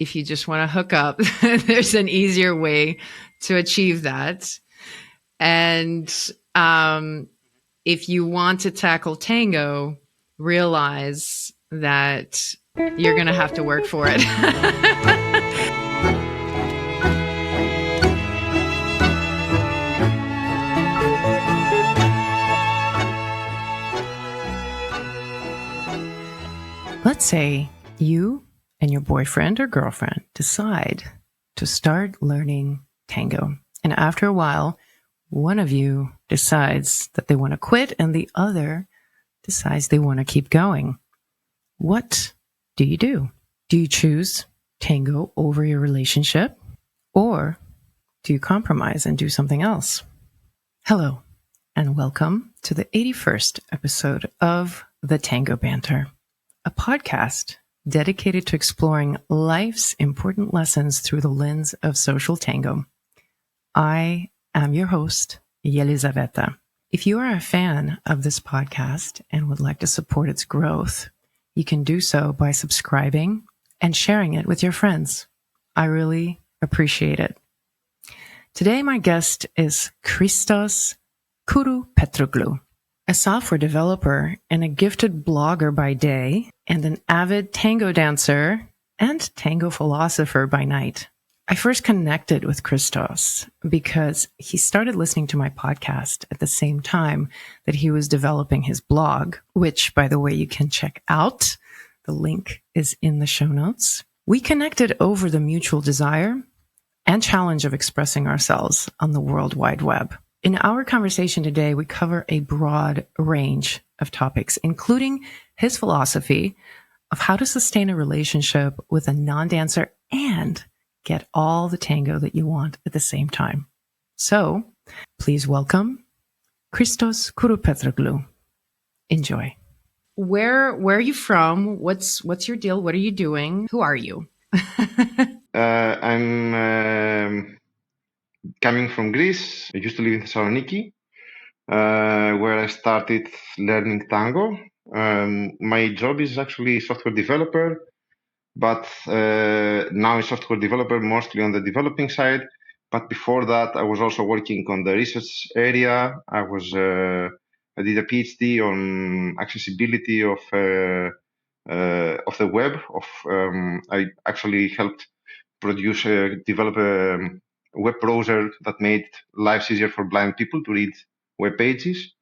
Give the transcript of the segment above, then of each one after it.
if you just want to hook up, there's an easier way to achieve that. And if you want to tackle tango, realize that you're going to have to work for it. Let's say you and your boyfriend or girlfriend decide to start learning tango. And after a while, one of you decides that they want to quit and the other decides they want to keep going. What do you do? Do you choose tango over your relationship? Or do you compromise and do something else? Hello, and welcome to the 81st episode of the Tango Banter, a podcast dedicated to exploring life's important lessons through the lens of social tango. I am your host, Yelizaveta. If you are a fan of this podcast and would like to support its growth, you can do so by subscribing and sharing it with your friends. I really appreciate it. Today, my guest is Christos Kouroupetroglou, a software developer and a gifted blogger by day, and an avid tango dancer and tango philosopher by night. I first connected with Christos because he started listening to my podcast at the same time that he was developing his blog, which, by the way, you can check out. The link is in the show notes. We connected over the mutual desire and challenge of expressing ourselves on the World Wide Web. In our conversation today, we cover a broad range of topics, including his philosophy of how to sustain a relationship with a non-dancer and get all the tango that you want at the same time. So, please welcome Christos Kouroupetroglou. Enjoy. Where are you from? What's your deal? What are you doing? Who are you? I'm coming from Greece. I used to live in Thessaloniki, where I started learning tango. My job is actually software developer, but now a software developer mostly on the developing side. But before that, I was also working on the research area. I did a PhD on accessibility of the web. I actually helped develop a web browser that made lives easier for blind people to read web pages.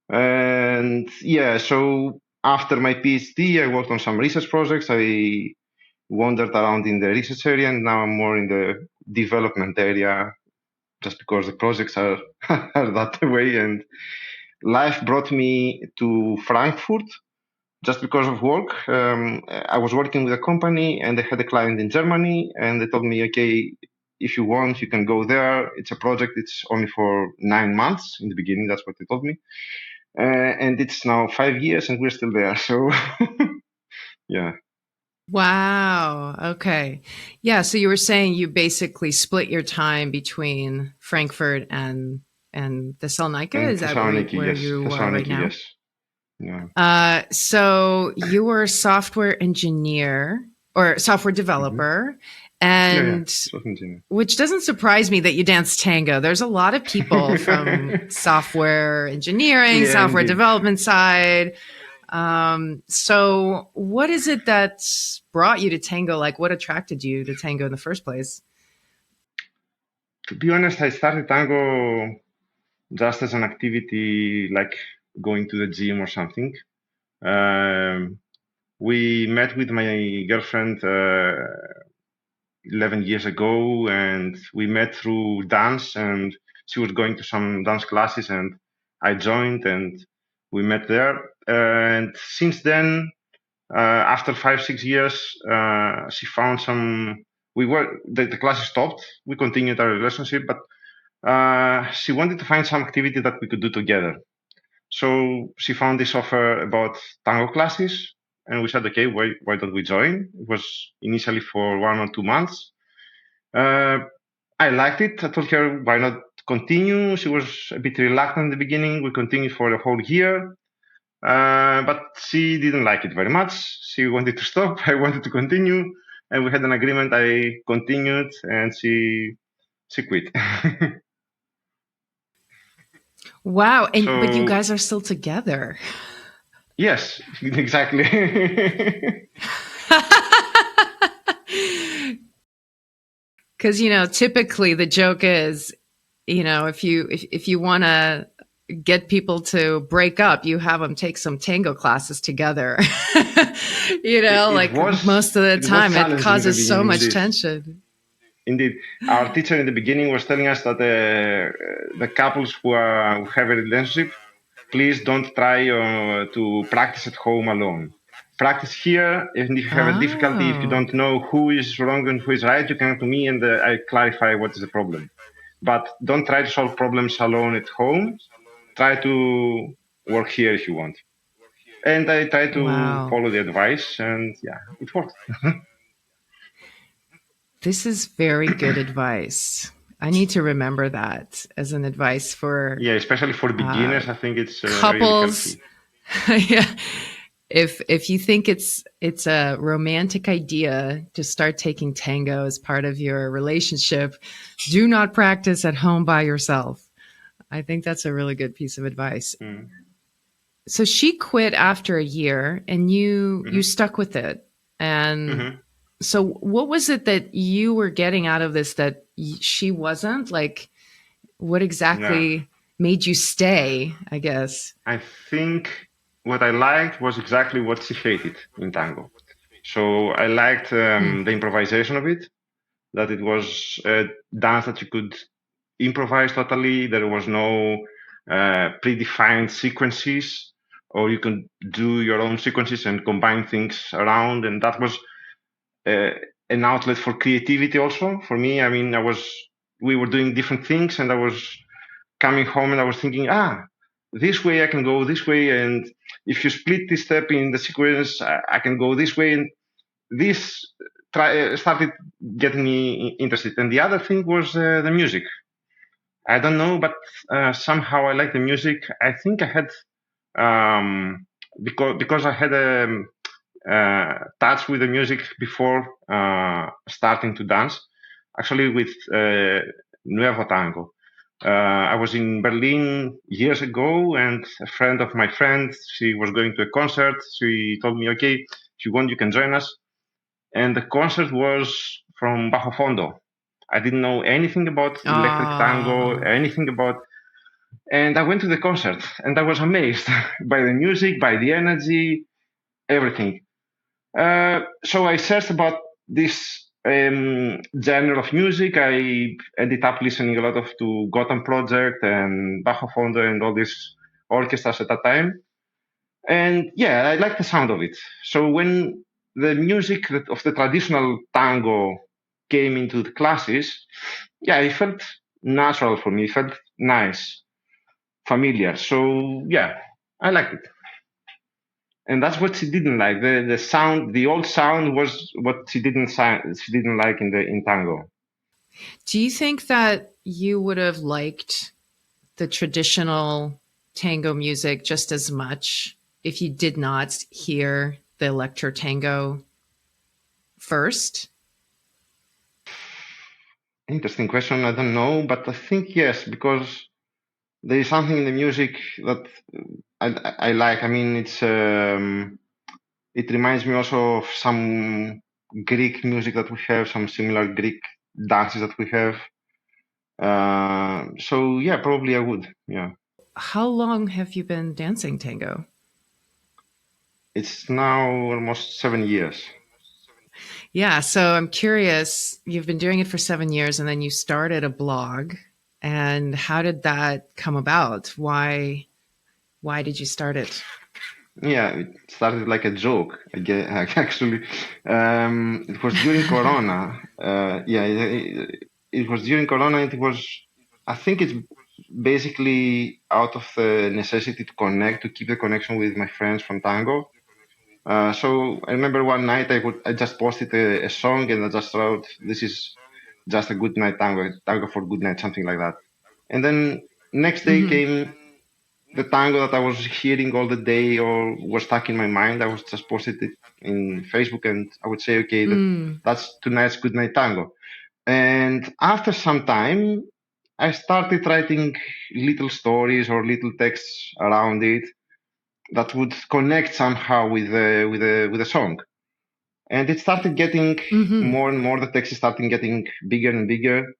And yeah, so after my PhD, I worked on some research projects. I wandered around in the research area, and now I'm more in the development area just because the projects are, are that way. And life brought me to Frankfurt just because of work. I was working with a company and they had a client in Germany, and they told me, okay, if you want, you can go there. It's a project. It's only for 9 months in the beginning. That's what they told me. And it's now 5 years and we're still there. So, yeah. Wow. Okay. Yeah. So you were saying you basically split your time between Frankfurt and Thessalonica. Is that where yes. you are right now? Yes. Yeah. So you were a software engineer or software developer, and which doesn't surprise me that you dance tango. There's a lot of people from software engineering, software development side. So what is it that brought you to tango? Like, what attracted you to tango in the first place? To be honest, I started tango just as an activity, like going to the gym or something. We met with my girlfriend 11 years ago, and we met through dance, and she was going to some dance classes, and I joined, and we met there. And since then, after 5-6 years, she found the classes stopped. We continued our relationship, but she wanted to find some activity that we could do together. So she found this offer about tango classes, and we said, okay, why don't we join? It was initially for 1 or 2 months. I liked it. I told her, why not continue? She was a bit reluctant in the beginning. We continued for a whole year, but she didn't like it very much. She wanted to stop. I wanted to continue. and we had an agreement. I continued, and she quit. Wow. And but you So guys are still together. yes, exactly. Because typically the joke is, if you want to get people to break up, you have them take some tango classes together. it Like was most of the it was time it challenging in the causes so beginning. much Indeed, tension. indeed. Our teacher in the beginning was telling us that the couples who have a relationship, please don't try to practice at home alone. Practice here, and if you have a difficulty, if you Oh, don't know who is wrong and who is right, you come to me and I clarify what is the problem. But don't try to solve problems alone at home. Try to work here if you want. And I try to wow. follow the advice, and yeah, it worked. This is very good advice. I need to remember that as an advice for Yeah, especially for uh, beginners, I think it's really couples. healthy. Yeah. If you think it's a romantic idea to start taking tango as part of your relationship, do not practice at home by yourself. I think that's a really good piece of advice. Mm. So she quit after a year and you Hmm. stuck with it. And Hmm. so what was it that you were getting out of this that she wasn't? Like what Yeah, exactly made you stay, I guess? I think what I liked was exactly what she hated in tango. So I liked Hmm. the improvisation of it, that it was a dance that you could improvise totally. There was no predefined sequences, or you can do your own sequences and combine things around. And that was uh, an outlet for creativity also for me. I mean, we were doing different things, and I was coming home and I was thinking, this way I can go this way, and if you split this step in the sequence, I can go this way, and this started getting me interested. And the other thing was the music. I don't know, but somehow I like the music. I think I had because I had a touch with the music before starting to dance. Actually, with Nuevo Tango. I was in Berlin years ago, and a friend of my friend, she was going to a concert. She told me, "Okay, if you want, you can join us." And the concert was from Bajo Fondo. I didn't know anything about electric tango, Oh, anything about, and I went to the concert, and I was amazed by the music, by the energy, everything. So I searched about this genre of music. I ended up listening a lot of to Gotham Project and Bajo Fondo and all these orchestras at that time. And yeah, I like the sound of it. So when the music of the traditional tango came into the classes, yeah, it felt natural for me. It felt nice, familiar. So yeah, I liked it. And that's what she didn't like. The sound, the old sound was what she didn't like in tango. do you think that you would have liked the traditional tango music just as much if you did not hear the electro tango first? Interesting question. I don't know, but I think yes, because there is something in the music that I like. I mean, it reminds me also of some Greek music that we have, some similar Greek dances that we have. So yeah, probably I would. Yeah, How long have you been dancing tango? it's now almost 7 years. Yeah, so I'm curious. You've been doing it for 7 years and then you started a blog. And how did that come about? Why did you start it? Yeah, it started like a joke. I guess, actually, it was during Corona. Yeah, it was during Corona. It was, I think, it's basically out of the necessity to connect, to keep the connection with my friends from Tango. So I remember one night I just posted a song and I just wrote, "This is just a good night tango, tango for good night," something like that. And then next day Hmm. came the tango that I was hearing all the day or was stuck in my mind, I was just posted it in Facebook, and I would say, okay, that's tonight's good night tango. And after some time, I started writing little stories or little texts around it that would connect somehow with the song. And it started getting more and more. The text started getting bigger and bigger,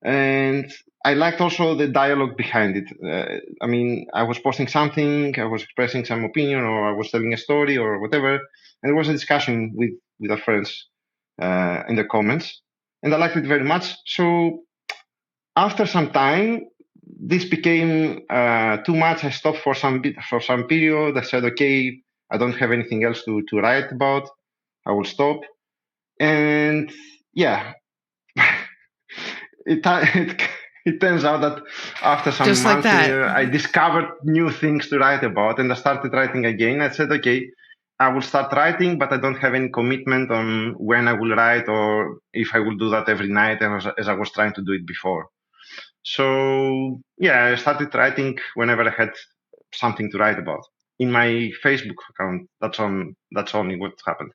and I liked also the dialogue behind it. I mean, I was posting something, I was expressing some opinion, or I was telling a story, or whatever, and there was a discussion with our friends in the comments, and I liked it very much. So after some time, this became too much. I stopped for some period. I said, okay, I don't have anything else to write about. I will stop. And yeah, it it turns out that after some Just like months, that. I discovered new things to write about, and I started writing again. I said, okay, I will start writing, but I don't have any commitment on when I will write or if I will do that every night, as I was trying to do it before. So yeah, I started writing whenever I had something to write about in my Facebook account. That's only what happened.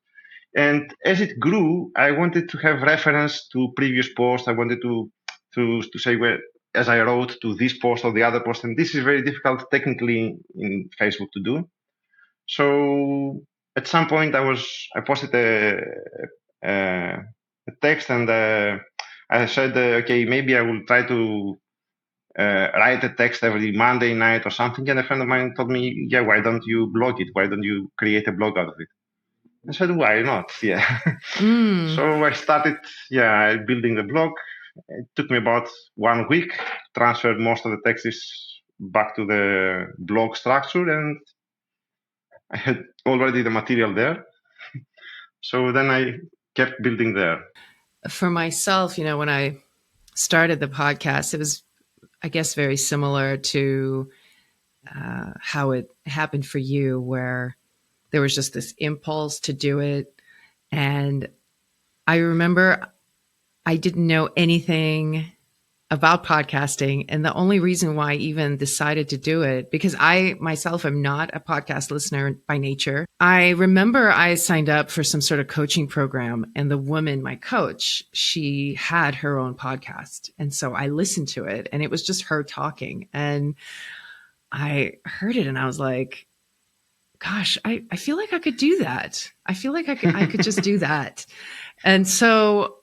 And as it grew, I wanted to have reference to previous posts. I wanted to say where, as I wrote to this post or the other post, and this is very difficult technically in Facebook to do. So at some point, I posted a, a text, and I said, okay, maybe I will try to write a text every Monday night or something. And a friend of mine told me, yeah, why don't you blog it? Why don't you create a blog out of it? I said, why not? Yeah. So I started, building the blog. It took me about 1 week, transferred most of the texts back to the blog structure, and I had already the material there. So then I kept building there. For myself, when I started the podcast, it was, I guess, very similar to how it happened for you, where there was just this impulse to do it. And I remember I didn't know anything about podcasting. And the only reason why I even decided to do it, because I myself am not a podcast listener by nature. I remember I signed up for some sort of coaching program, and the woman, my coach, she had her own podcast. And so I listened to it, and it was just her talking. And I heard it and I was like, gosh, I feel like I could do that. I feel like I could just do that. And so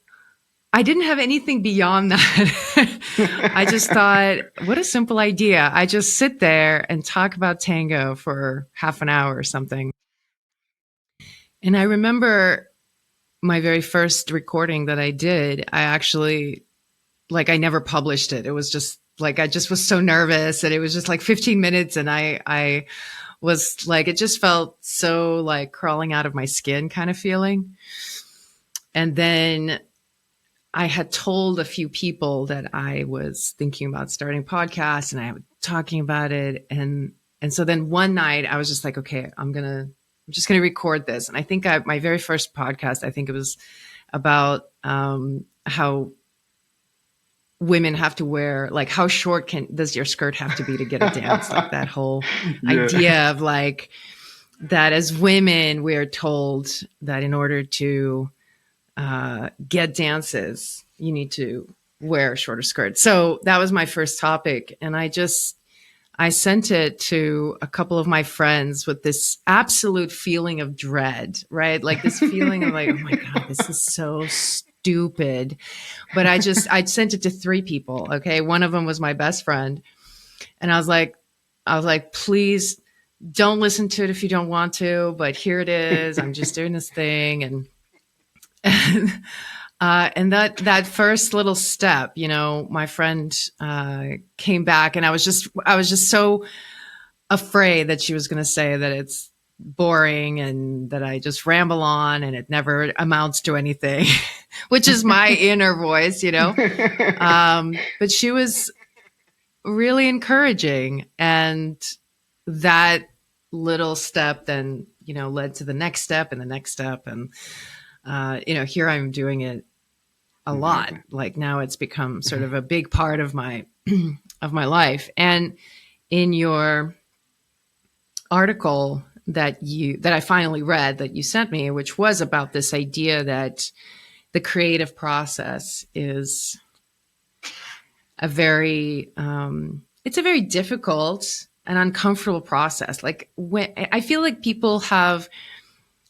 I didn't have anything beyond that. I just thought, what a simple idea. I just sit there and talk about tango for half an hour or something. And I remember my very first recording that I did, I actually, I never published it. It was just I just was so nervous, and it was just 15 minutes. And I was it just felt so crawling out of my skin kind of feeling. And then I had told a few people that I was thinking about starting a podcast, and I was talking about it. And so then one night I was just like, okay, I'm just going to record this. And I think my very first podcast, I think it was about how women have to wear, how short does your skirt have to be to get a dance? That whole idea of that as women, we're told that in order to get dances, you need to wear a shorter skirt. So that was my first topic. And I sent it to a couple of my friends with this absolute feeling of dread, right? This feeling of oh my God, this is so stupid. But I sent it to 3 people. Okay. One of them was my best friend. And I was like, please don't listen to it if you don't want to, but here it is. I'm just doing this thing. And that first little step, my friend came back, and I was just so afraid that she was going to say that it's boring and that I just ramble on and it never amounts to anything, which is my inner voice, but she was really encouraging, and that little step then, led to the next step and the next step. And here I'm doing it a lot. Now it's become sort of a big part of my of my life. And in your article that I finally read that you sent me, which was about this idea that the creative process is a very it's a very difficult and uncomfortable process. Like, when I feel like people have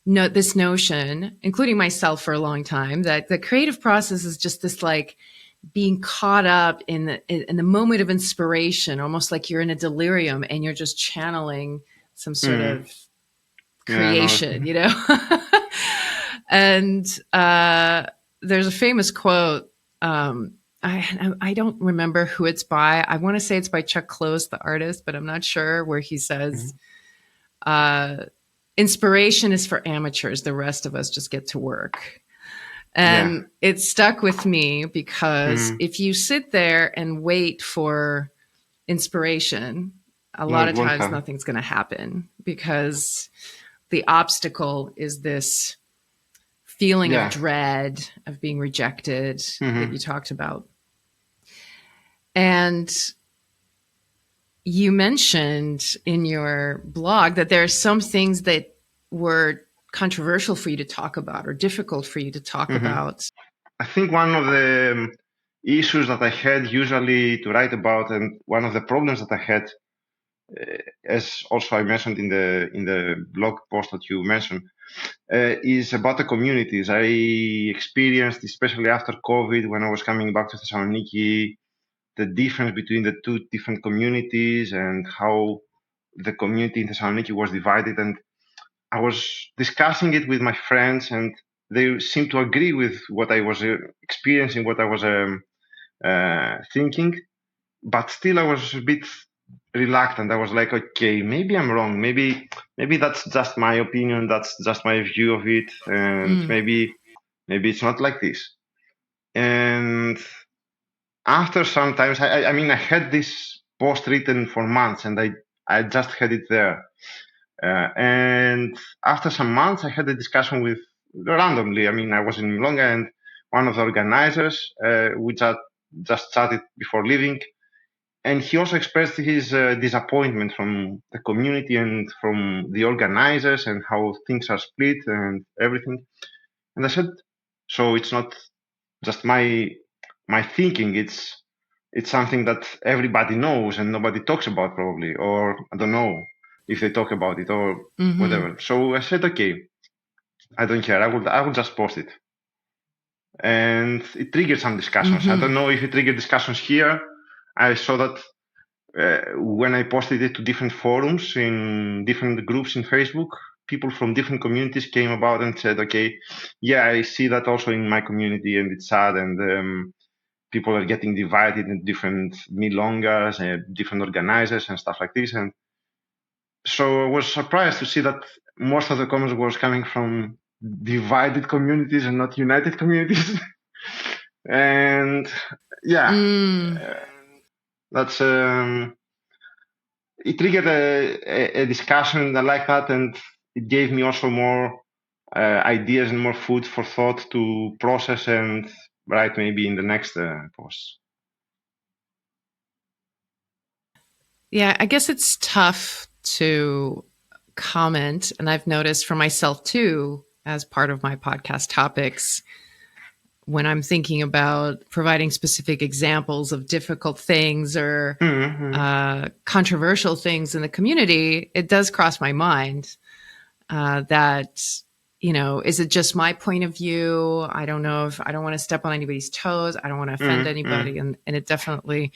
this notion, including myself for a long time, that the creative process is just this, like, being caught up in the moment of inspiration, almost like you're in a delirium and you're just channeling some sort of Yeah, no. creation, you know? And there's a famous quote. I don't remember who it's by. I want to say it's by Chuck Close, the artist, but I'm not sure, where he says, inspiration is for amateurs. The rest of us just get to work. And it stuck with me because if you sit there and wait for inspiration, a No, lot it of won't times happen. nothing's going to happen, because the obstacle is this feeling of dread of being rejected that you talked about. And you mentioned in your blog that there are some things that were controversial for you to talk about or difficult for you to talk about. I think one of the issues that I had usually to write about, and one of the problems that I had, as also I mentioned in the blog post that you mentioned, is about the communities. I experienced, especially after COVID, when I was coming back to Thessaloniki, the difference between the two different communities and how the community in Thessaloniki was divided. And I was discussing it with my friends, and they seemed to agree with what I was experiencing, what I was thinking. But still, I was a bit reluctant. I was like, okay, maybe I'm wrong. Maybe that's just my opinion. That's just my view of it, and maybe it's not like this. And after sometimes, I mean, I had this post written for months, and I just had it there. And after some months, I had a discussion with, randomly. I mean, I was in Milonga, and one of the organizers, we just chatted before leaving, and he also expressed his disappointment from the community and from the organizers and how things are split and everything. And I said, so it's not just my thinking. It's something that everybody knows and nobody talks about, probably, or I don't know if they talk about it or whatever. So I said, okay, I don't care. I will just post it. And it triggered some discussions. I don't know if it triggered discussions here. I saw that when I posted it to different forums in different groups in Facebook, people from different communities came about and said, okay, yeah, I see that also in my community, and it's sad, and people are getting divided in different milongas and different organizers and stuff like this. And so I was surprised to see that most of the comments was coming from divided communities and not united communities. And that's it triggered a discussion like that, and it gave me also more ideas and more food for thought to process and write maybe in the next post. Yeah, I guess it's tough to comment. And I've noticed for myself too, as part of my podcast topics, when I'm thinking about providing specific examples of difficult things or controversial things in the community, it does cross my mind that, is it just my point of view? I don't know, if I don't want to step on anybody's toes. I don't want to offend anybody. And it definitely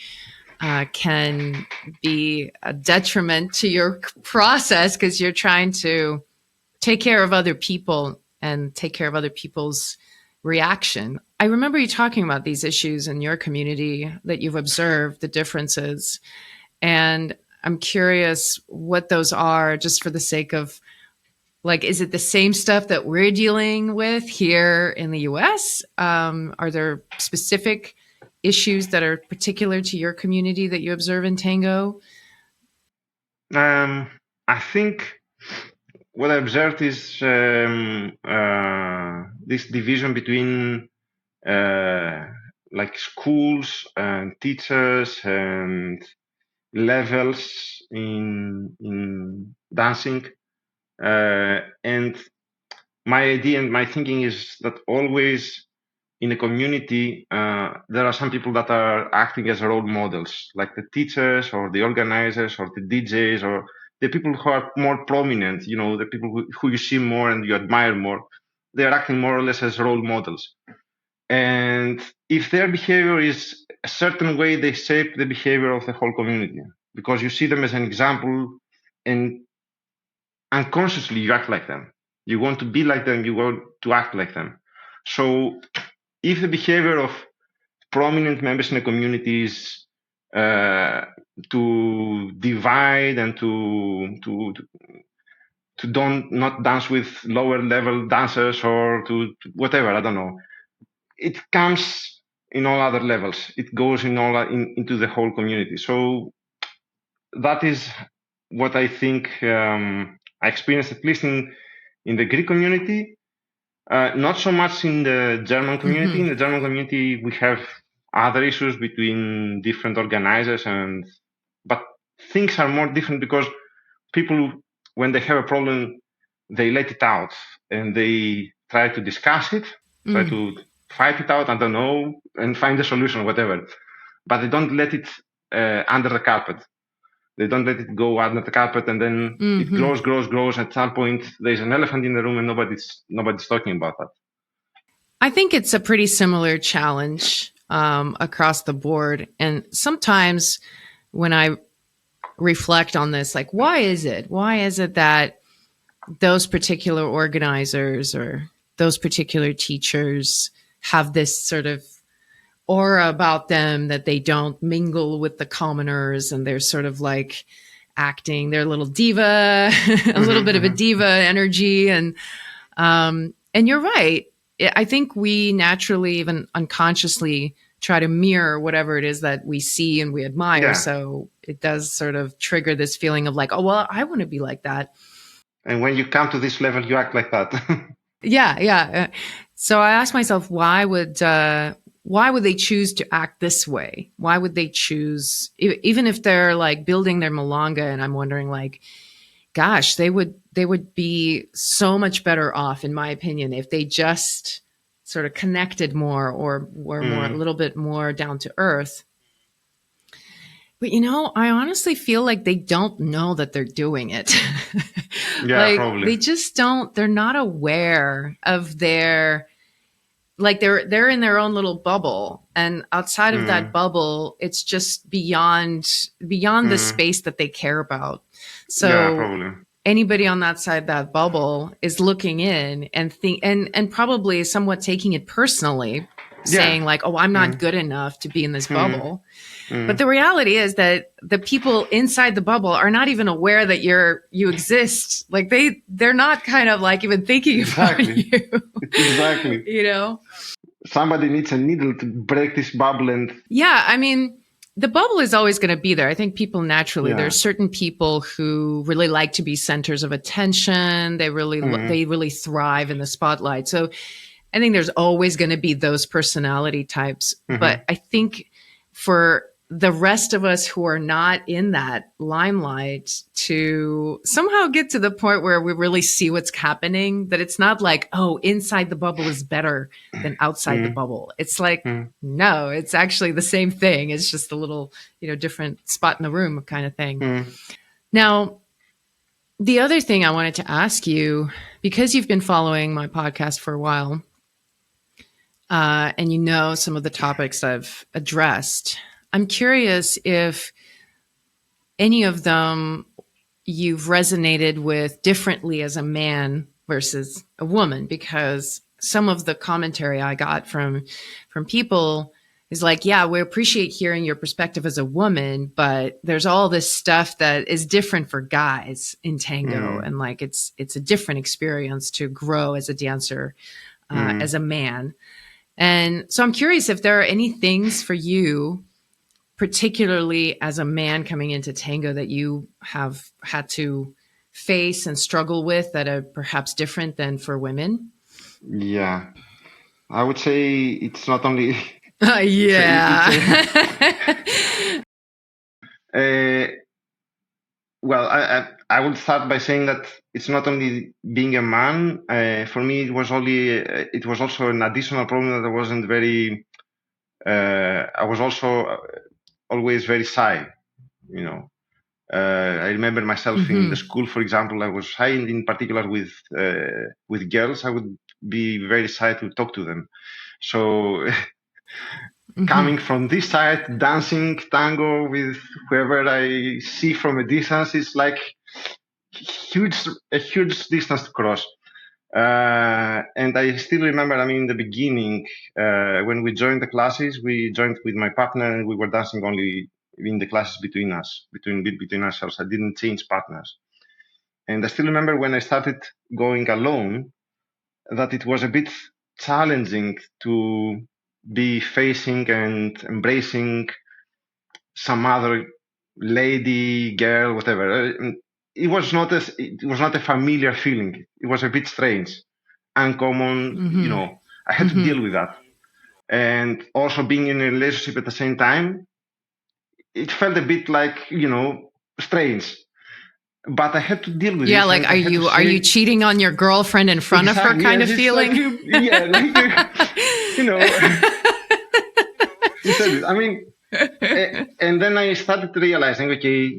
can be a detriment to your process, because you're trying to take care of other people and take care of other people's reaction. I remember you talking about these issues in your community that you've observed, the differences. And I'm curious what those are, just for the sake of, like, is it the same stuff that we're dealing with here in the US? Are there specific issues that are particular to your community that you observe in Tango? I think what I observed is this division between like schools and teachers and levels in dancing, and my idea and my thinking is that always in a community there are some people that are acting as role models, like the teachers or the organizers or the DJs or the people who are more prominent. You know, the people who you see more and you admire more. They are acting more or less as role models. And if their behavior is a certain way, they shape the behavior of the whole community because you see them as an example and unconsciously you act like them. You want to be like them, you want to act like them. So if the behavior of prominent members in a community is to divide and to don't not dance with lower level dancers or to whatever, I don't know, it comes in all other levels. It goes into the whole community. So that is what I think I experienced, at least in the Greek community. Not so much in the German community. Mm-hmm. In the German community, we have other issues between different organizers, but things are more different because people, when they have a problem, they let it out and they try to discuss it, try to fight it out, I don't know, and find a solution, whatever. But they don't let it under the carpet. They don't let it go under the carpet, and then it grows. At some point, there's an elephant in the room, and nobody's talking about that. I think it's a pretty similar challenge across the board. And sometimes when I reflect on this, like, why is it? Why is it that those particular organizers or those particular teachers have this sort of aura about them that they don't mingle with the commoners and they're sort of like acting their little diva, a little bit of a diva energy. And you're right. I think we naturally, even unconsciously, try to mirror whatever it is that we see and we admire. Yeah. So it does sort of trigger this feeling of like, oh, well, I want to be like that. And when you come to this level, you act like that. Yeah. So I asked myself, why would they choose to act this way? Why would they choose, even if they're like building their milonga? And I'm wondering, like, gosh, they would be so much better off, in my opinion, if they just sort of connected more or were more a little bit more down to earth. But, I honestly feel like they don't know that they're doing it. Yeah, like, probably. They just don't, they're not aware of their, like they're in their own little bubble. And outside of that bubble, it's just beyond the space that they care about. So yeah, probably. Anybody on that side of that bubble is looking in and and probably somewhat taking it personally, saying like, oh, I'm not good enough to be in this bubble. But the reality is that the people inside the bubble are not even aware that you exist. Like they're not kind of like even thinking about you. Exactly. Somebody needs a needle to break this bubble yeah, I mean, the bubble is always going to be there. I think people naturally, there's certain people who really like to be centers of attention. They really thrive in the spotlight. So I think there's always going to be those personality types. But I think for the rest of us who are not in that limelight to somehow get to the point where we really see what's happening, that it's not like, oh, inside the bubble is better than outside the bubble. It's like, no, it's actually the same thing. It's just a little, different spot in the room kind of thing. Now, the other thing I wanted to ask you, because you've been following my podcast for a while, and some of the topics I've addressed, I'm curious if any of them you've resonated with differently as a man versus a woman, because some of the commentary I got from people is like, yeah, we appreciate hearing your perspective as a woman, but there's all this stuff that is different for guys in tango. And like, it's a different experience to grow as a dancer, as a man. And so I'm curious if there are any things for you, particularly as a man coming into tango, that you have had to face and struggle with that are perhaps different than for women? Yeah, I would say it's not only... Yeah. Uh, well, I would start by saying that it's not only being a man. For me, it was also an additional problem that I wasn't very. I was also always very shy. You know, I remember myself in the school, for example, I was shy in particular with girls. I would be very shy to talk to them. So coming from this side, dancing tango with whoever I see from a distance is like a huge distance to cross. And I still remember, I mean, in the beginning, when we joined the classes, we joined with my partner and we were dancing only in the classes between us, between ourselves. I didn't change partners. And I still remember when I started going alone, that it was a bit challenging to be facing and embracing some other lady, girl, whatever. It was not a familiar feeling. It was a bit strange, uncommon. You know, I had to deal with that, and also being in a relationship at the same time, it felt a bit like strange. But I had to deal with Yeah, this. like And are you cheating on your girlfriend in front of her kind of feeling? Like you know, you said it. I mean, and then I started realizing, okay,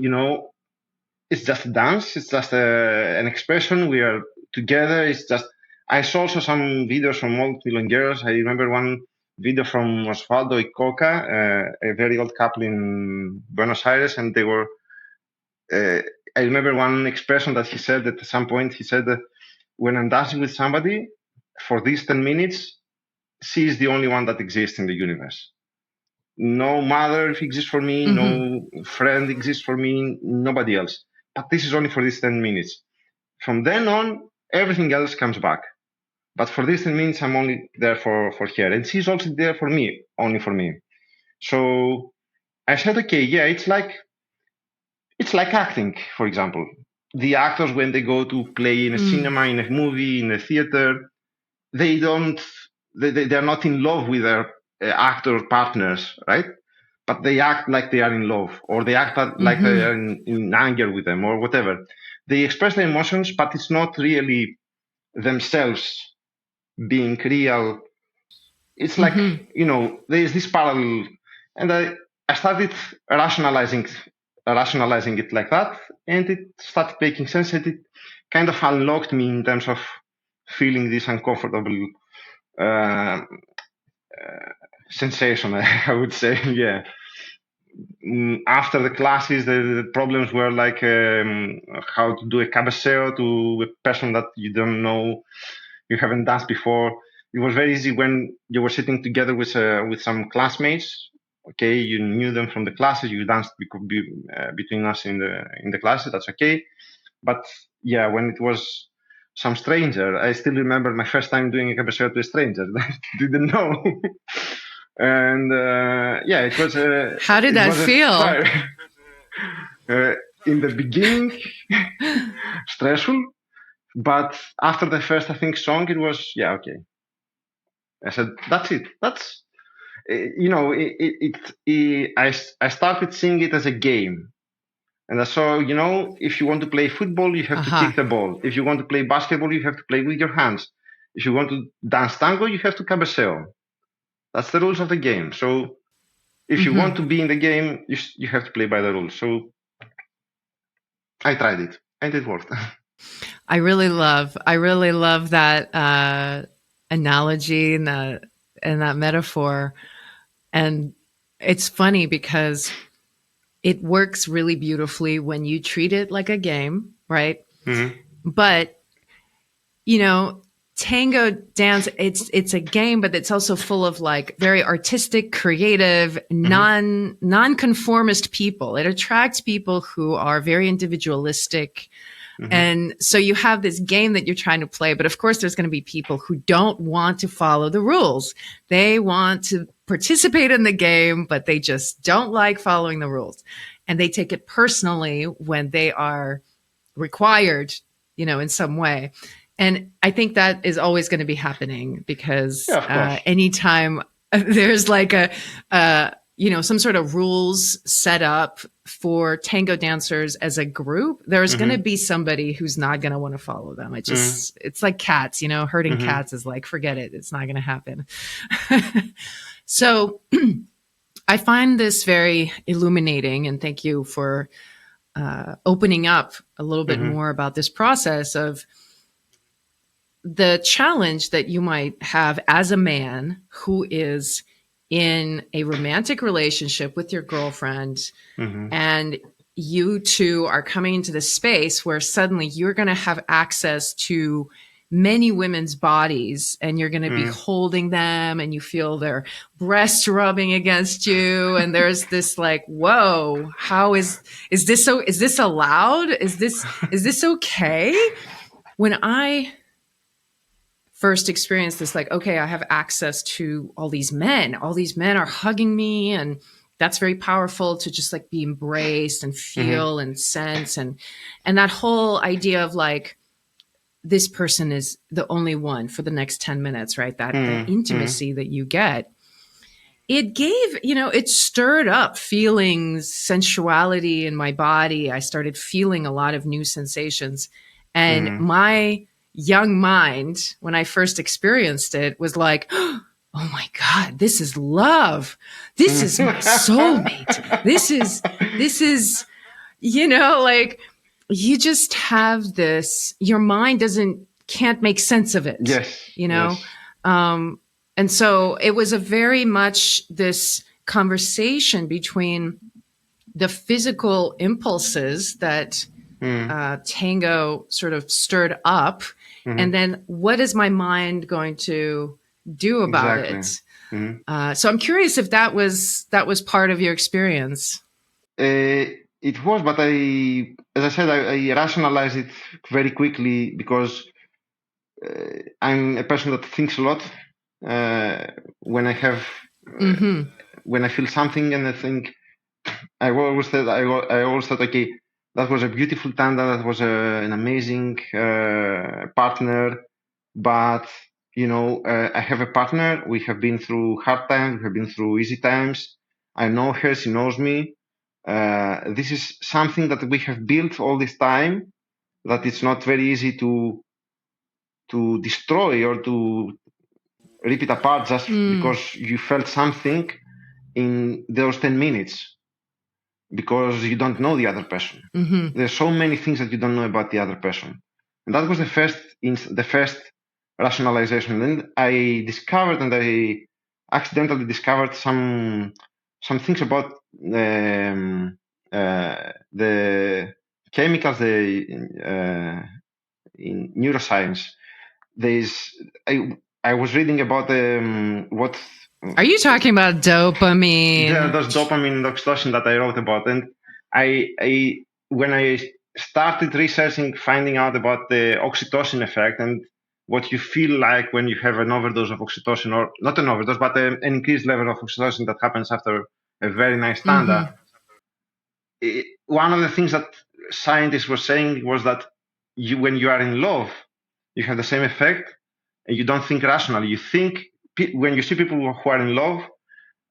it's just a dance. It's just an expression. We are together. It's just. I saw also some videos from old Milan girls. I remember one video from Osvaldo y Coca, a very old couple in Buenos Aires, and they were. I remember one expression that he said at some point. He said that when I'm dancing with somebody for these 10 minutes, she is the only one that exists in the universe. No mother exists for me, no friend exists for me, nobody else. But this is only for these 10 minutes. From then on, everything else comes back. But for these 10 minutes, I'm only there for her. And she's also there for me, only for me. So I said, okay, yeah, it's like acting, for example. The actors, when they go to play in a cinema, in a movie, in a theater, they don't, they're not in love with their actor partners, right? But they act like they are in love, or they act like they are in anger with them, or whatever. They express their emotions, but it's not really themselves being real. It's like, there's this parallel. And I started rationalizing it like that, and it started making sense, and it kind of unlocked me in terms of feeling this uncomfortable uh, sensation, I would say. Yeah. After the classes, the problems were like how to do a cabeceo to a person that you don't know, you haven't danced before. It was very easy when you were sitting together with some classmates. Okay, you knew them from the classes. You danced between us in the classes. That's okay. But yeah, when it was some stranger, I still remember my first time doing a cabeceo to a stranger that didn't know. And yeah, it was a. How did that feel? In the beginning, stressful, but after the first, I think, song, it was okay. I said, that's it. That's I started seeing it as a game. And so, if you want to play football, you have to kick the ball. If you want to play basketball, you have to play with your hands. If you want to dance tango, you have to cabeceo. That's the rules of the game. So if you want to be in the game, you have to play by the rules. So I tried it, and it worked. I really love that analogy and that metaphor. And it's funny because it works really beautifully when you treat it like a game, right? But tango dance, it's a game, but it's also full of like very artistic, creative, non-conformist people. It attracts people who are very individualistic. And so you have this game that you're trying to play, but of course there's going to be people who don't want to follow the rules. They want to participate in the game, but they just don't like following the rules. And they take it personally when they are required, in some way. And I think that is always going to be happening because anytime there's like some sort of rules set up for tango dancers as a group, there's going to be somebody who's not going to want to follow them. It's like cats, herding cats is like, forget it. It's not going to happen. So I find this very illuminating, and thank you for opening up a little bit more about this process of the challenge that you might have as a man who is in a romantic relationship with your girlfriend, and you two are coming into this space where suddenly you're going to have access to many women's bodies, and you're going to be holding them, and you feel their breasts rubbing against you. And there's this like, whoa, is this allowed? Is this okay? When I first experienced this, like, okay, I have access to all these men are hugging me, and that's very powerful to just like be embraced and feel and sense. And that whole idea of like, this person is the only one for the next 10 minutes, right? That intimacy that you get, it gave, it stirred up feelings, sensuality in my body. I started feeling a lot of new sensations, and my young mind, when I first experienced it, was like, oh my God, this is love. This is my soulmate. This is, like, you just have this, your mind can't make sense of it. Yes. Yes. And so it was a very much this conversation between the physical impulses that tango sort of stirred up, and then what is my mind going to do about it? So I'm curious if that was part of your experience. It was, but as I said, I rationalized it very quickly because I'm a person that thinks a lot. When I have, when I feel something and I think, I always thought, okay, that was a beautiful tanda, that was an amazing partner, but I have a partner. We have been through hard times, we have been through easy times. I know her, she knows me. This is something that we have built all this time, that it's not very easy to destroy or to rip it apart just because you felt something in those 10 minutes, because you don't know the other person. There's so many things that you don't know about the other person. And that was the first rationalization. Then I discovered, and I accidentally discovered some things about the chemicals in neuroscience. I was reading about what. Are you talking about dopamine? Yeah, those dopamine and oxytocin that I wrote about, and when I started researching, finding out about the oxytocin effect and what you feel like when you have an overdose of oxytocin, or not an overdose, but an increased level of oxytocin that happens after a very nice tanda. One of the things that scientists were saying was that when you are in love, you have the same effect, and you don't think rationally. You think, when you see people who are in love,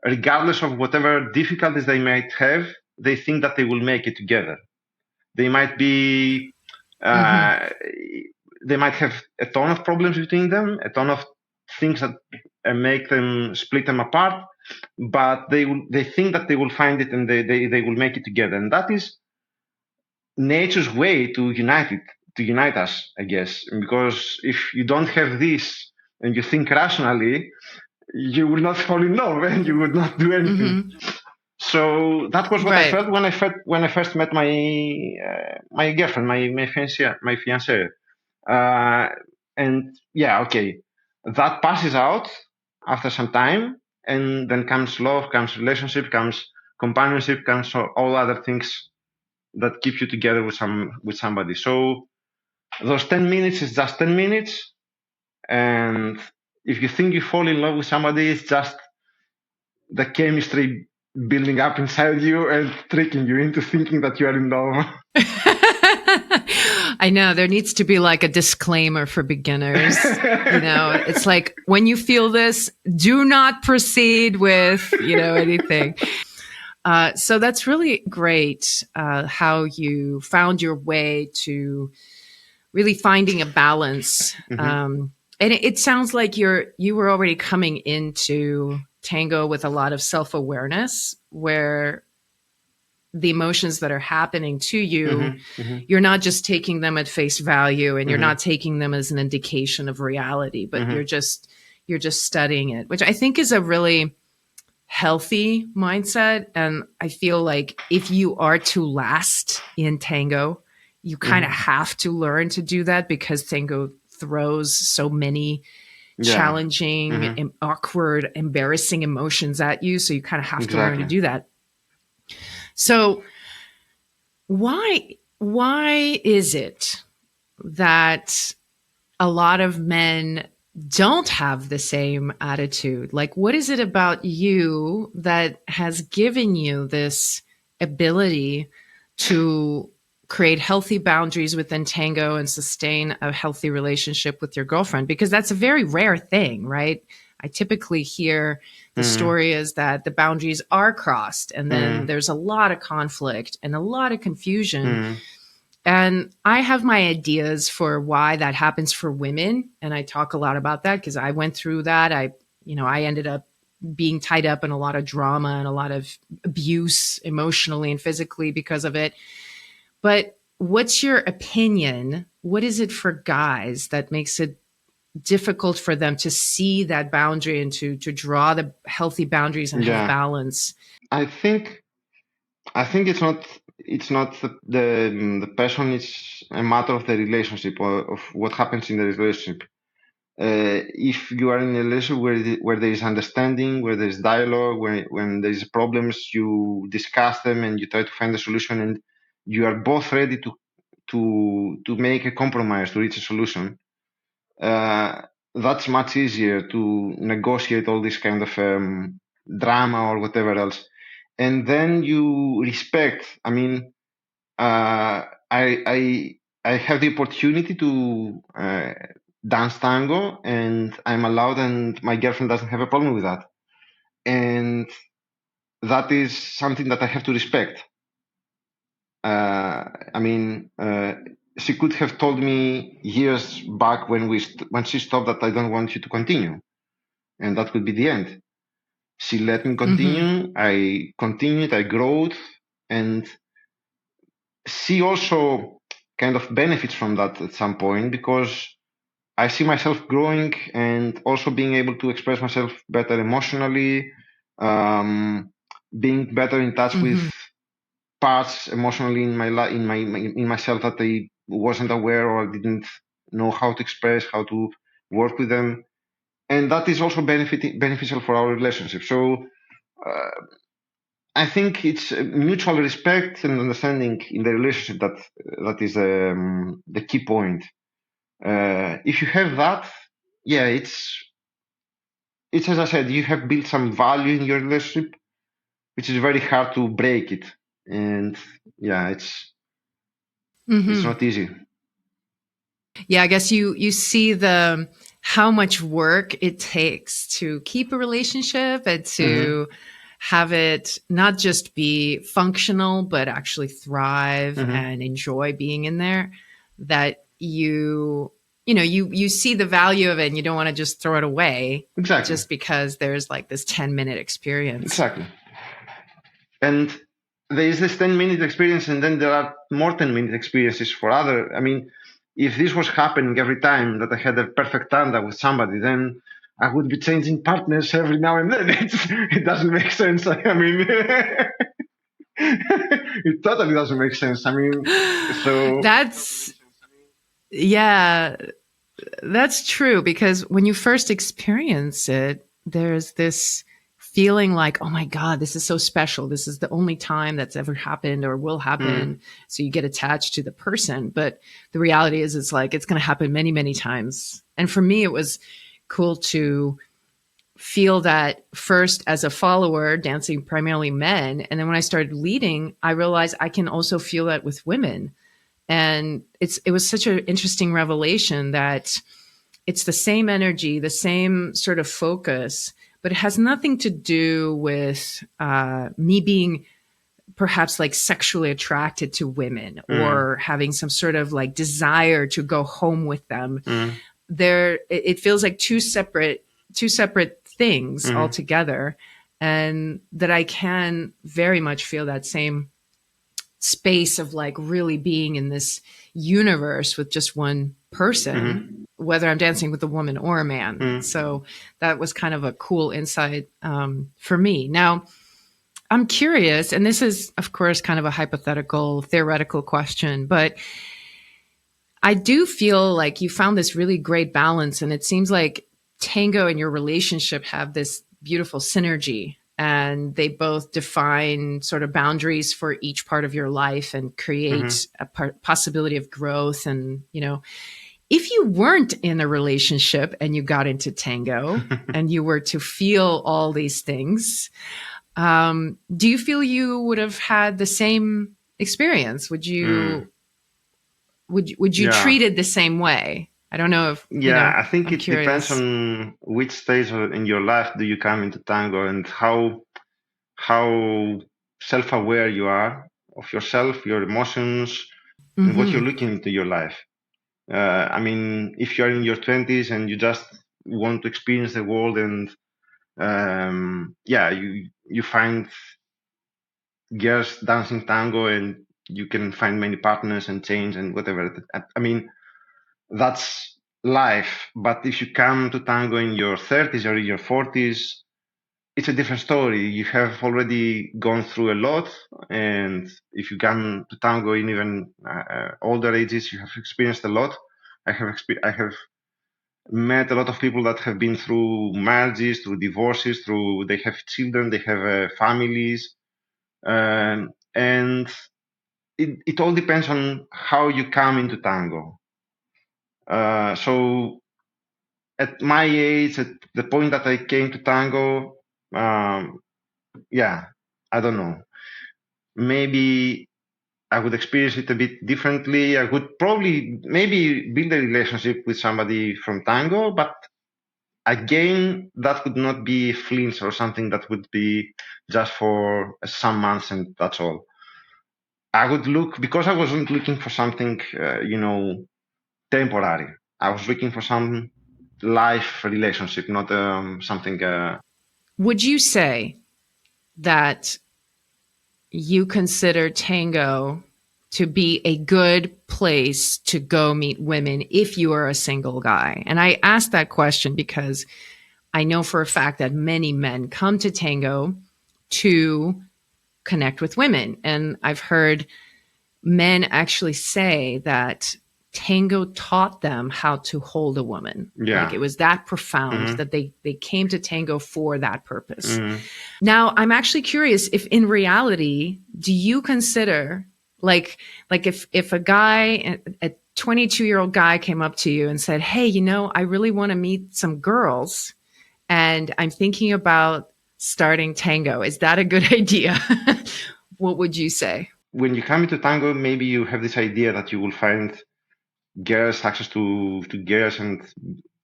regardless of whatever difficulties they might have, they think that they will make it together. They might be, they might have a ton of problems between them, a ton of things that make them split them apart, but they think that they will find it, and they will make it together. And that is nature's way to unite us, I guess. Because if you don't have this and you think rationally, you will not fall in love and you would not do anything. So that was what I felt when I first met my girlfriend, my fiancée. And yeah, okay, that passes out after some time, and then comes love, comes relationship, comes companionship, comes all other things that keep you together with somebody. So those 10 minutes is just 10 minutes, and if you think you fall in love with somebody, it's just the chemistry building up inside you and tricking you into thinking that you are in love. I know there needs to be like a disclaimer for beginners. It's like, when you feel this, do not proceed with, anything. So that's really great, how you found your way to really finding a balance. And it sounds like you were already coming into tango with a lot of self-awareness, where the emotions that are happening to you, you're not just taking them at face value, and you're not taking them as an indication of reality, but you're just studying it, which I think is a really healthy mindset. And I feel like if you are to last in tango, you kind of have to learn to do that, because tango throws so many challenging and awkward, embarrassing emotions at you. So you kind of have to learn to do that. So why is it that a lot of men don't have the same attitude? Like, what is it about you that has given you this ability to create healthy boundaries within tango and sustain a healthy relationship with your girlfriend? Because that's a very rare thing, right? I typically hear the story is that the boundaries are crossed, and then there's a lot of conflict and a lot of confusion. And I have my ideas for why that happens for women. And I talk a lot about that because I went through that. I ended up being tied up in a lot of drama and a lot of abuse emotionally and physically because of it. But what's your opinion? What is it for guys that makes it difficult for them to see that boundary and to draw the healthy boundaries and have balance? I think it's not the person. It's a matter of the relationship, or of what happens in the relationship. If you are in a relationship where there is understanding, where there is dialogue, when there is problems, you discuss them and you try to find a solution, and you are both ready to make a compromise to reach a solution. That's much easier to negotiate all this kind of drama or whatever else. And then you respect. I mean, I have the opportunity to dance tango, and I'm allowed, and my girlfriend doesn't have a problem with that. And that is something that I have to respect. I mean, she could have told me years back when she stopped that I don't want you to continue, and that could be the end. She let me continue. I continued. I growed, and she also kind of benefits from that at some point, because I see myself growing and also being able to express myself better emotionally, being better in touch with parts emotionally in in myself that I wasn't aware or didn't know how to express, how to work with them, and that is also beneficial for our relationship. So I think it's mutual respect and understanding in the relationship that is the key point. If you have that, yeah, it's as I said, you have built some value in your relationship, which is very hard to break it, and yeah, it's not easy. Yeah, I guess you see how much work it takes to keep a relationship and to have it not just be functional, but actually thrive and enjoy being in there. That you see the value of it, and you don't want to just throw it away just because there's like this 10-minute experience. Exactly. And there is this 10-minute experience, and then there are more 10-minute experiences for other. I mean, if this was happening every time that I had a perfect tanda with somebody, then I would be changing partners every now and then. It doesn't make sense. I mean, it totally doesn't make sense. I mean, so that's true, because when you first experience it, there's this feeling like, oh my God, this is so special. This is the only time that's ever happened or will happen. So you get attached to the person. But the reality is, it's like, it's going to happen many, many times. And for me, it was cool to feel that first as a follower, dancing primarily men. And then when I started leading, I realized I can also feel that with women. And it was such an interesting revelation that it's the same energy, the same sort of focus, but it has nothing to do with me being perhaps like sexually attracted to women or having some sort of like desire to go home with them. It feels like two separate things altogether, and that I can very much feel that same space of like really being in this universe with just one person, whether I'm dancing with a woman or a man. So that was kind of a cool insight for me. Now, I'm curious, and this is, of course, kind of a hypothetical, theoretical question, but I do feel like you found this really great balance, and it seems like tango and your relationship have this beautiful synergy, and they both define sort of boundaries for each part of your life and create a possibility of growth. And, you know, if you weren't in a relationship and you got into tango and you were to feel all these things, do you feel you would have had the same experience? Would you treat it the same way? I don't know if I think I'm it curious. depends on which stage in your life do you come into tango and how self-aware you are of yourself, your emotions, and what you're looking into your life. I mean, if you're in your 20s and you just want to experience the world and you find girls dancing tango and you can find many partners and change and whatever. I mean, that's life. But if you come to tango in your 30s or in your 40s, it's a different story. You have already gone through a lot, and if you come to tango in even older ages, you have experienced a lot. I have met a lot of people that have been through marriages, through divorces, they have children, they have families, and it all depends on how you come into tango. So at my age, at the point that I came to tango, I don't know. Maybe I would experience it a bit differently. I would probably maybe build a relationship with somebody from tango, but again, that would not be a flinch or something that would be just for some months and that's all. I would look, because I wasn't looking for something, temporary. I was looking for some life relationship, not something. Would you say that you consider tango to be a good place to go meet women if you are a single guy? And I ask that question because I know for a fact that many men come to tango to connect with women. And I've heard men actually say that tango taught them how to hold a woman. Yeah. Like it was that profound that they came to tango for that purpose. Now, I'm actually curious if in reality, do you consider like if a guy, a 22-year-old guy came up to you and said, "Hey, I really want to meet some girls and I'm thinking about starting tango. Is that a good idea?" What would you say? When you come into tango, maybe you have this idea that you will find girls, access to girls, and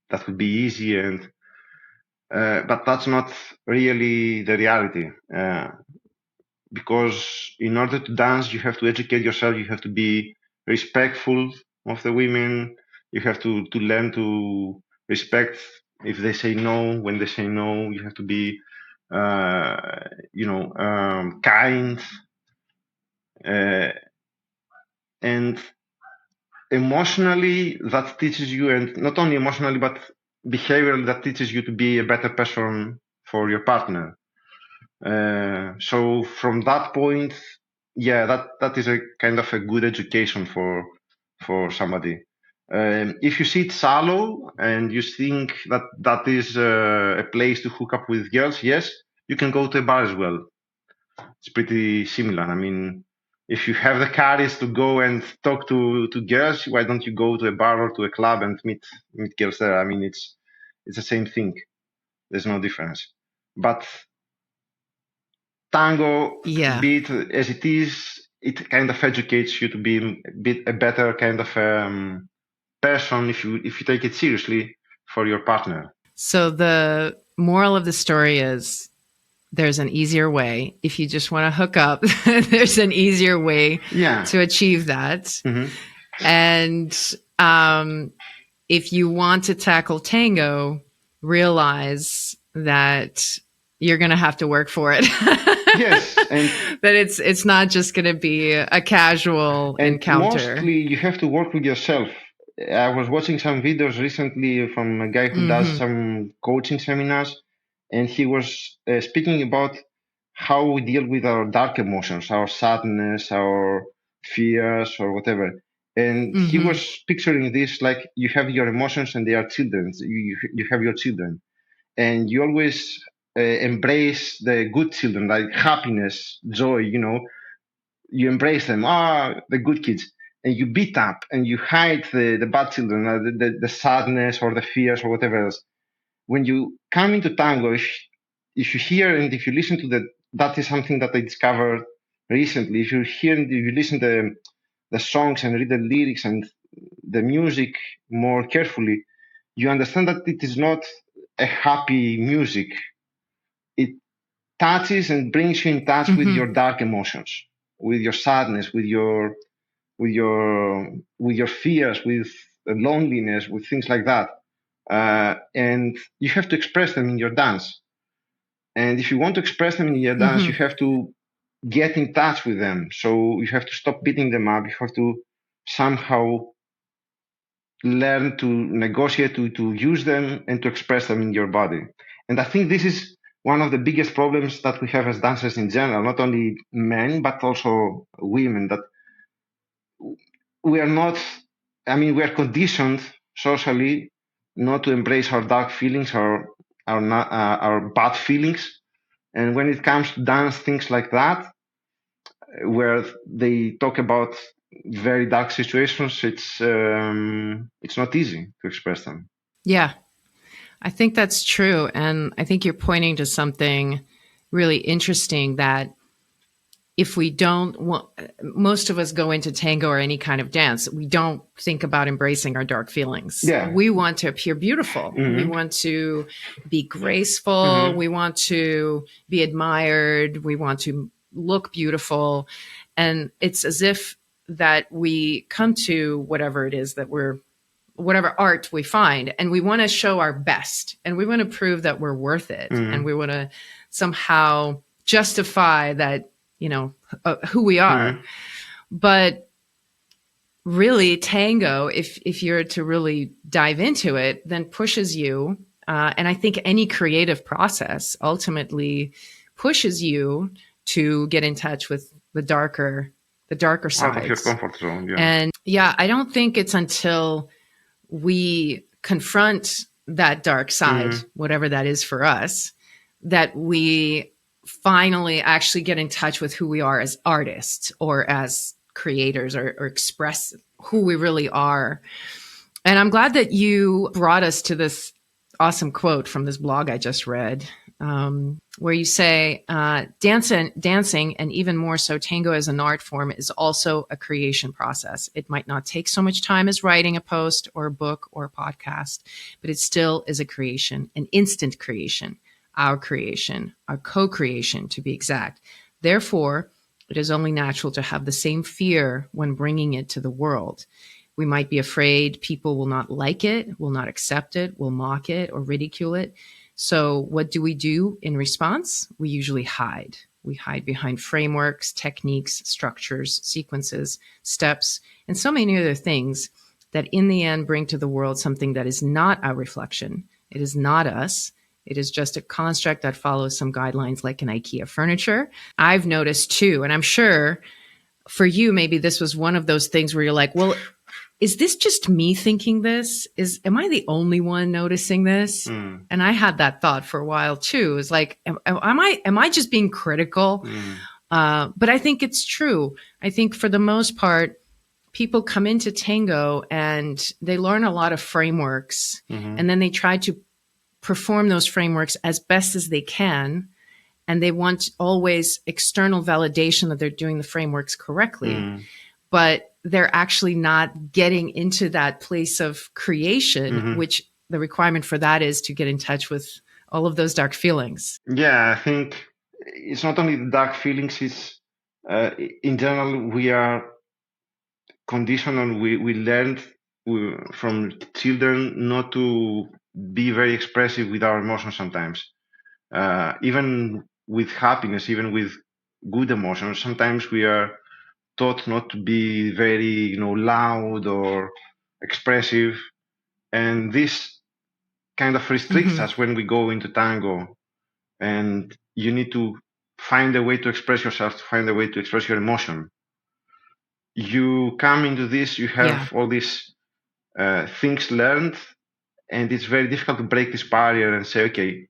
that would be easy. And but that's not really the reality. Because in order to dance, you have to educate yourself. You have to be respectful of the women. You have to learn to respect if they say no. When they say no, you have to be, kind. And emotionally, that teaches you, and not only emotionally, but behaviorally, that teaches you to be a better person for your partner. So from that point, that is a kind of a good education for somebody. If you see it shallow and you think that is a place to hook up with girls, yes, you can go to a bar as well. It's pretty similar. I mean, if you have the courage to go and talk to girls, why don't you go to a bar or to a club and meet girls there? I mean, it's the same thing. There's no difference. But tango, Yeah. be it as it is, it kind of educates you to be a better kind of person if you take it seriously for your partner. So the moral of the story is there's an easier way. If you just want to hook up, there's an easier way to achieve that. Mm-hmm. And if you want to tackle tango, realize that you're going to have to work for it. Yes, and that it's not just going to be a casual encounter. Mostly, you have to work with yourself. I was watching some videos recently from a guy who does some coaching seminars, and he was speaking about how we deal with our dark emotions, our sadness, our fears, or whatever. And he was picturing this like you have your emotions and they are children. You have your children, and you always embrace the good children, like happiness, joy. You embrace them, the good kids, and you beat up and you hide the bad children, the sadness or the fears or whatever else. When you come into tango, if you hear and if you listen to that is something that I discovered recently. If you hear and you listen to the songs and read the lyrics and the music more carefully, you understand that it is not a happy music. It touches and brings you in touch with your dark emotions, with your sadness, with your fears, with loneliness, with things like that. And you have to express them in your dance. And if you want to express them in your dance, you have to get in touch with them. So you have to stop beating them up. You have to somehow learn to negotiate, to use them and to express them in your body. And I think this is one of the biggest problems that we have as dancers in general, not only men, but also women, that we are not, we are conditioned socially not to embrace our dark feelings or our bad feelings. And when it comes to dance, things like that, where they talk about very dark situations, it's not easy to express them. Yeah, I think that's true. And I think you're pointing to something really interesting, that if we don't want, most of us go into tango or any kind of dance, we don't think about embracing our dark feelings. Yeah. We want to appear beautiful. We want to be graceful. We want to be admired. We want to look beautiful. And it's as if that we come to whatever it is that whatever art we find, and we want to show our best, and we want to prove that we're worth it. And we want to somehow justify that, who we are. But really, tango, if you're to really dive into it, then pushes you. And I think any creative process ultimately pushes you to get in touch with the darker sides. Out of your comfort zone, yeah. And I don't think it's until we confront that dark side, whatever that is for us, that we finally actually get in touch with who we are as artists or as creators, or express who we really are. And I'm glad that you brought us to this awesome quote from this blog I just read, where you say, dancing, and even more so tango as an art form, is also a creation process. It might not take so much time as writing a post or a book or a podcast, but it still is a creation, an instant creation, our co-creation, to be exact. Therefore, it is only natural to have the same fear when bringing it to the world. We might be afraid people will not like it, will not accept it, will mock it or ridicule it. So what do we do in response? We usually hide. We hide behind frameworks, techniques, structures, sequences, steps, and so many other things that in the end bring to the world something that is not our reflection. It is not us. It is just a construct that follows some guidelines like an IKEA furniture. I've noticed too, and I'm sure for you, maybe this was one of those things where you're like, well, is this just me thinking this? Am I the only one noticing this? And I had that thought for a while too. It's like, am I just being critical? But I think it's true. I think for the most part, people come into tango and they learn a lot of frameworks, and then they try to perform those frameworks as best as they can. and they want always external validation that they're doing the frameworks correctly. But they're actually not getting into that place of creation, which the requirement for that is to get in touch with all of those dark feelings. Yeah, I think it's not only the dark feelings, it's in general, we are conditioned and we learned from children not to be very expressive with our emotions sometimes. Even with happiness, even with good emotions, sometimes we are taught not to be very, loud or expressive. And this kind of restricts us when we go into tango. And you need to find a way to express yourself, to find a way to express your emotion. You come into this, you have all these things learned, and it's very difficult to break this barrier and say, okay,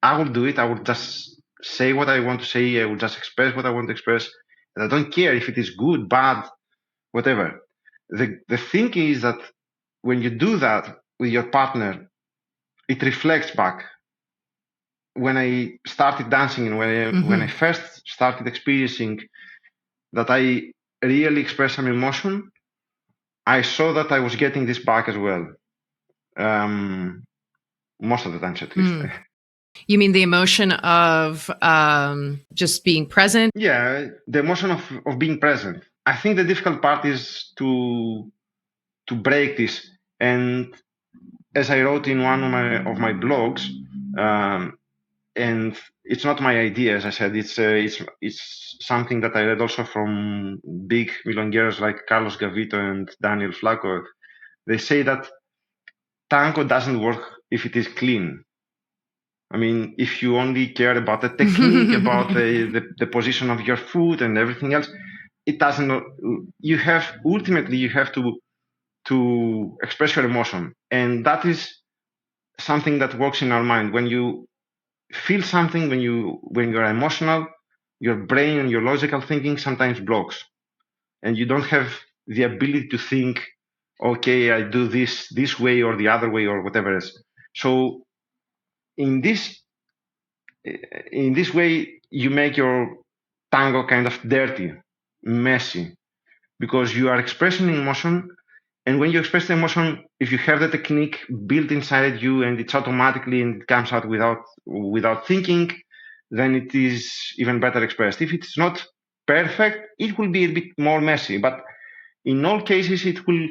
I will do it. I will just say what I want to say. I will just express what I want to express. And I don't care if it is good, bad, whatever. The thing is that when you do that with your partner, it reflects back. When I started dancing and when I first started experiencing that I really expressed some emotion, I saw that I was getting this back as well. Most of the times, at least. You mean the emotion of just being present? Yeah, the emotion of being present. I think the difficult part is to break this. And as I wrote in one of my blogs, and it's not my idea, as I said, it's something that I read also from big milongueros like Carlos Gavito and Daniel Flaco. They say that tango doesn't work if it is clean. I mean, if you only care about the technique, about the position of your foot and everything else, it doesn't. Ultimately you have to express your emotion, and that is something that works in our mind. When you feel something, when you're emotional, your brain and your logical thinking sometimes blocks, and you don't have the ability to think, okay, I do this way or the other way or whatever else. So in this way, you make your tango kind of dirty, messy, because you are expressing emotion. And when you express the emotion, if you have the technique built inside you and it's automatically and it comes out without thinking, then it is even better expressed. If it's not perfect, it will be a bit more messy. But in all cases, it will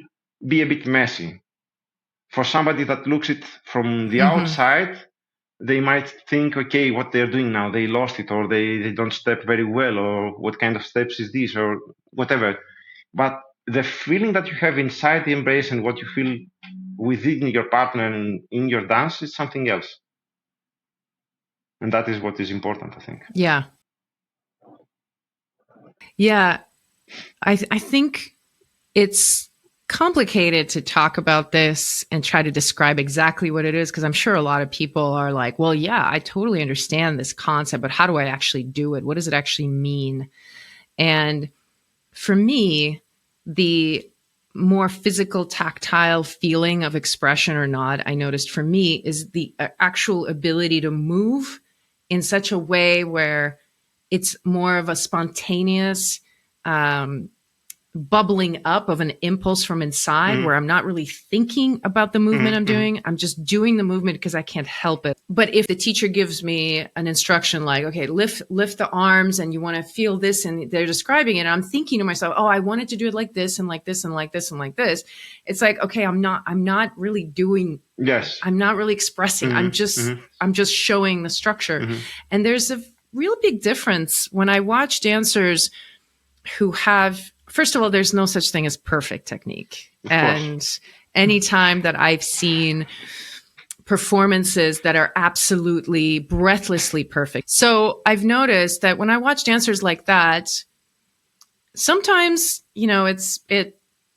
be a bit messy. For somebody that looks it from the outside, they might think, okay, what they're doing now, they lost it, or they don't step very well, or what kind of steps is this, or whatever. But the feeling that you have inside the embrace and what you feel within your partner and in your dance is something else. And that is what is important, I think. Yeah. Yeah. I think it's complicated to talk about this and try to describe exactly what it is, because I'm sure a lot of people are like, well, yeah, I totally understand this concept, but how do I actually do it? What does it actually mean? And for me, the more physical, tactile feeling of expression or not, I noticed for me is the actual ability to move in such a way where it's more of a spontaneous bubbling up of an impulse from inside, where I'm not really thinking about the movement I'm doing. I'm just doing the movement because I can't help it. But if the teacher gives me an instruction like, okay, lift the arms and you want to feel this, and they're describing it, and I'm thinking to myself, oh, I wanted to do it like this and like this and like this and like this. It's like, okay, I'm not really doing, I'm not really expressing. I'm just showing the structure. And there's a real big difference when I watch dancers who have, first of all, there's no such thing as perfect technique. And anytime that I've seen performances that are absolutely breathlessly perfect. So I've noticed that when I watch dancers like that, sometimes, it's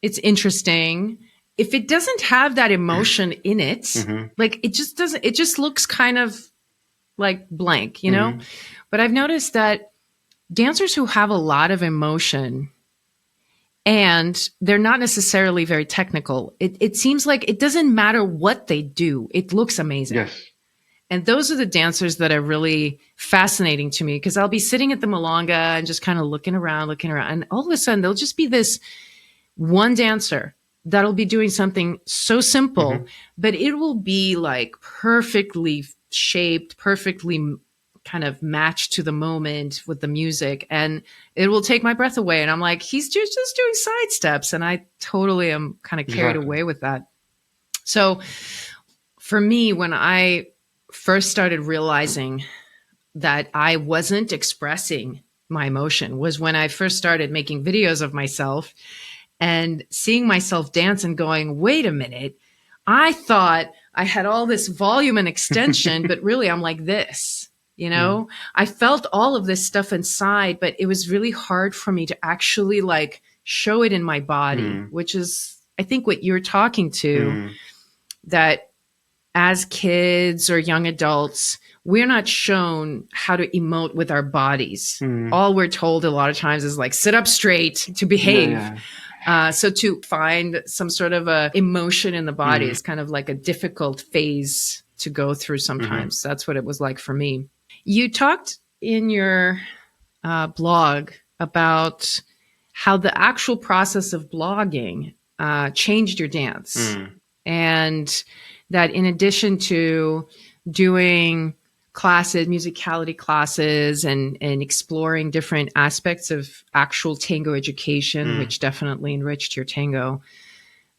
interesting. If it doesn't have that emotion in it, like it just looks kind of like blank, But I've noticed that dancers who have a lot of emotion and they're not necessarily very technical, it seems like it doesn't matter what they do. It looks amazing. Yes. And those are the dancers that are really fascinating to me, because I'll be sitting at the Milonga and just kind of looking around. And all of a sudden, there'll just be this one dancer that'll be doing something so simple, but it will be like perfectly shaped, perfectly kind of matched to the moment with the music. And it will take my breath away. And I'm like, he's just doing side steps. And I totally am kind of carried away with that. So for me, when I first started realizing that I wasn't expressing my emotion was when I first started making videos of myself and seeing myself dance and going, wait a minute, I thought I had all this volume and extension, but really I'm like this, you know? I felt all of this stuff inside, but it was really hard for me to actually like show it in my body, which is, I think, what you're talking to, that as kids or young adults, we're not shown how to emote with our bodies. All we're told a lot of times is like, sit up straight to behave. So to find some sort of a emotion in the body is kind of like a difficult phase to go through sometimes. That's what it was like for me. You talked in your blog about how the actual process of blogging changed your dance. And that in addition to doing classes, musicality classes, and exploring different aspects of actual tango education, which definitely enriched your tango,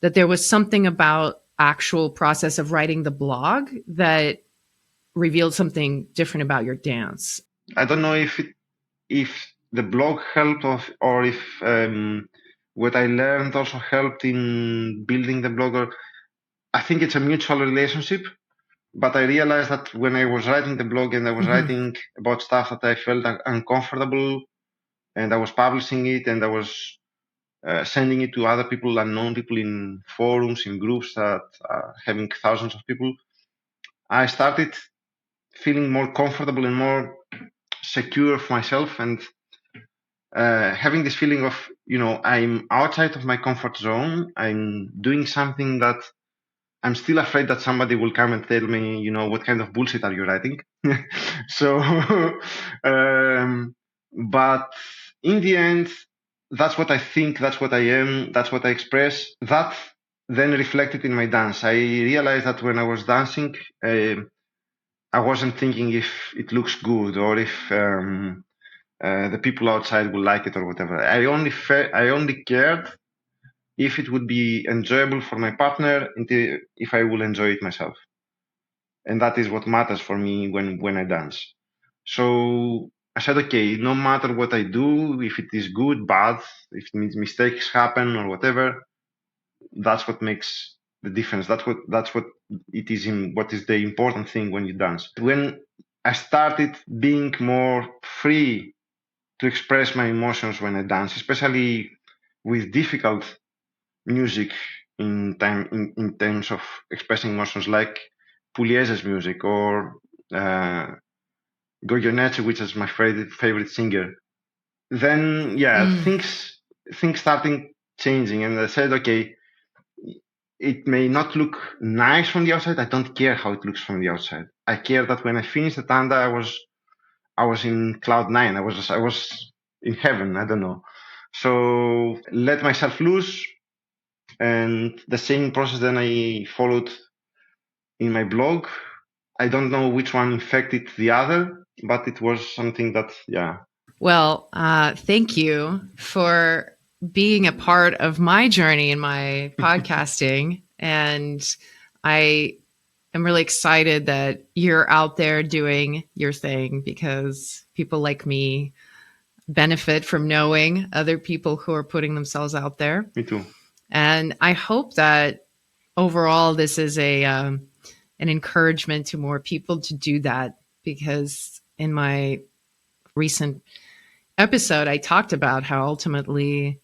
that there was something about actual process of writing the blog that revealed something different about your dance. I don't know if the blog helped or if what I learned also helped in building the blog. Or I think it's a mutual relationship. But I realized that when I was writing the blog and I was writing about stuff that I felt uncomfortable, and I was publishing it and I was sending it to other people, unknown people in forums, in groups that are having thousands of people, I started feeling more comfortable and more secure of myself, and having this feeling of, I'm outside of my comfort zone. I'm doing something that I'm still afraid that somebody will come and tell me, what kind of bullshit are you writing? So, but in the end, that's what I think, that's what I am, that's what I express. That then reflected in my dance. I realized that when I was dancing, I wasn't thinking if it looks good or if the people outside will like it or whatever. I only cared if it would be enjoyable for my partner, if I will enjoy it myself. And that is what matters for me when I dance. So I said, okay, no matter what I do, if it is good, bad, if mistakes happen or whatever, that's what makes the difference. That's what it is what is the important thing when you dance. When I started being more free to express my emotions when I dance, especially with difficult music in terms of expressing emotions, like Puliese's music or Goyeneche, which is my favorite singer. Then things started changing, and I said, okay, it may not look nice from the outside. I don't care how it looks from the outside. I care that when I finished the tanda, I was in cloud nine. I was in heaven. I don't know. So let myself loose, and the same process then I followed in my blog. I don't know which one infected the other, but it was something that, Well, thank you for being a part of my journey in my podcasting. And I am really excited that you're out there doing your thing, because people like me benefit from knowing other people who are putting themselves out there. Me too. And I hope that overall this is an encouragement to more people to do that, because in my recent episode, I talked about how ultimately,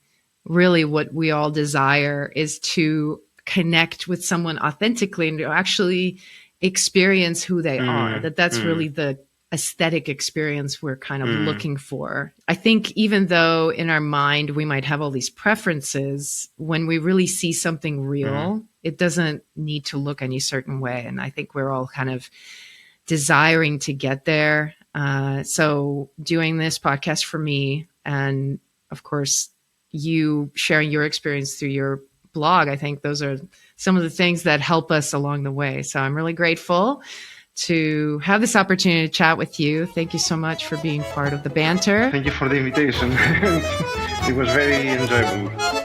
really what we all desire is to connect with someone authentically and to actually experience who they are. That's really the aesthetic experience we're kind of looking for. I think even though in our mind we might have all these preferences, when we really see something real, it doesn't need to look any certain way. And I think we're all kind of desiring to get there. So doing this podcast for me, and of course, you sharing your experience through your blog, I think those are some of the things that help us along the way. So I'm really grateful to have this opportunity to chat with you. Thank you so much for being part of the banter. Thank you for the invitation. It was very enjoyable.